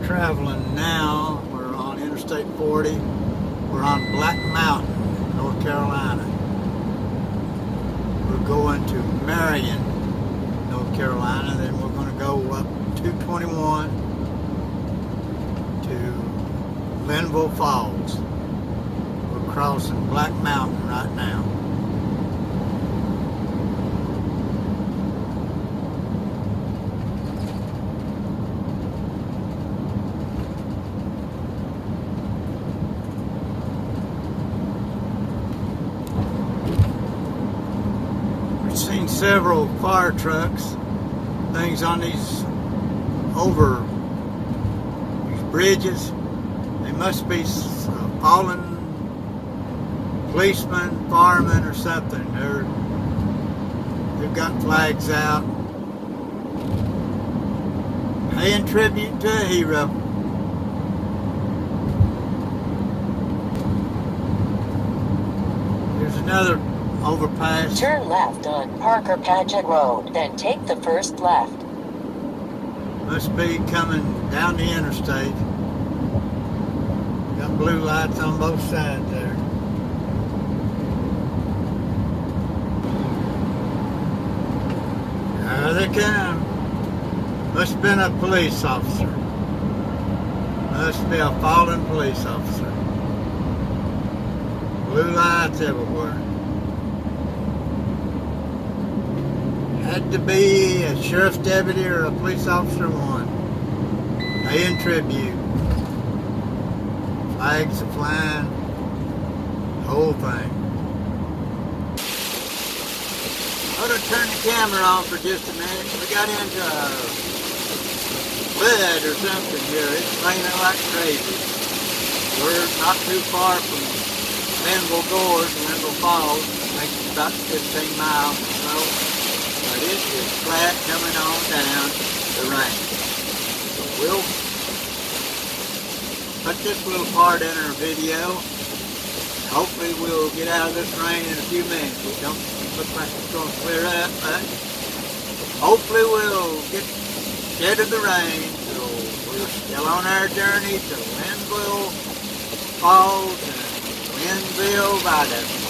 traveling now. We're on Interstate 40. We're on Black Mountain, North Carolina. We're going to Marion, North Carolina. Then we're going to go up 221 to Linville Falls. We're crossing Black Mountain right now. Seen several fire trucks, things on these bridges. They must be fallen policemen, firemen, or something. They've got flags out, paying tribute to a hero. There's another overpass. Turn left on Parker Paget Road, then take the first left. Must be coming down the interstate. Got blue lights on both sides there. There they come. Must have been a police officer. Must be a fallen police officer. Blue lights everywhere. Had to be a sheriff's deputy or a police officer one. Paying tribute. Flags are flying. The whole thing. I'm going to turn the camera on for just a minute. We got into a flood or something here. It's raining like crazy. We're not too far from Linville Gorge, Linville Falls. I think it's about 15 miles or so. But it is flat coming on down the rain. So we'll put this little part in our video. Hopefully we'll get out of this rain in a few minutes. It don't look like it's going to clear up, but hopefully we'll get shed of the rain. So we're still on our journey to Linville Falls and Linville Viaduct.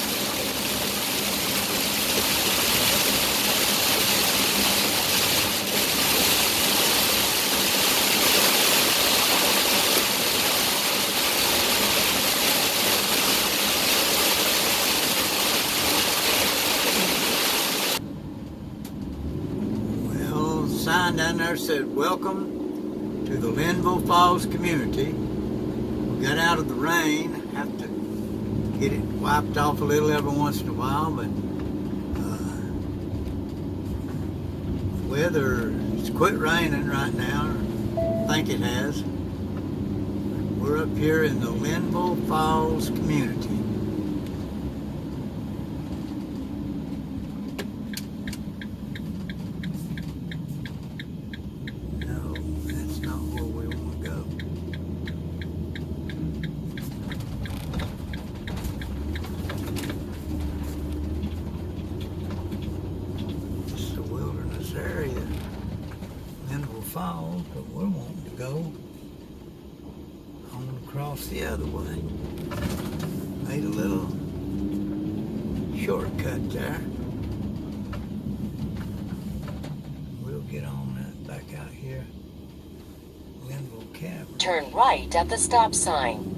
Sign down there said, "Welcome to the Linville Falls community." We got out of the rain. Have to get it wiped off a little every once in a while, but weather, it's quit raining right now. I think it has. We're up here in the Linville Falls community. Area, Linville Falls, but we're wanting to go on across the other way. Made a little shortcut there. We'll get on that back out here. Linville Cavern. Turn right at the stop sign.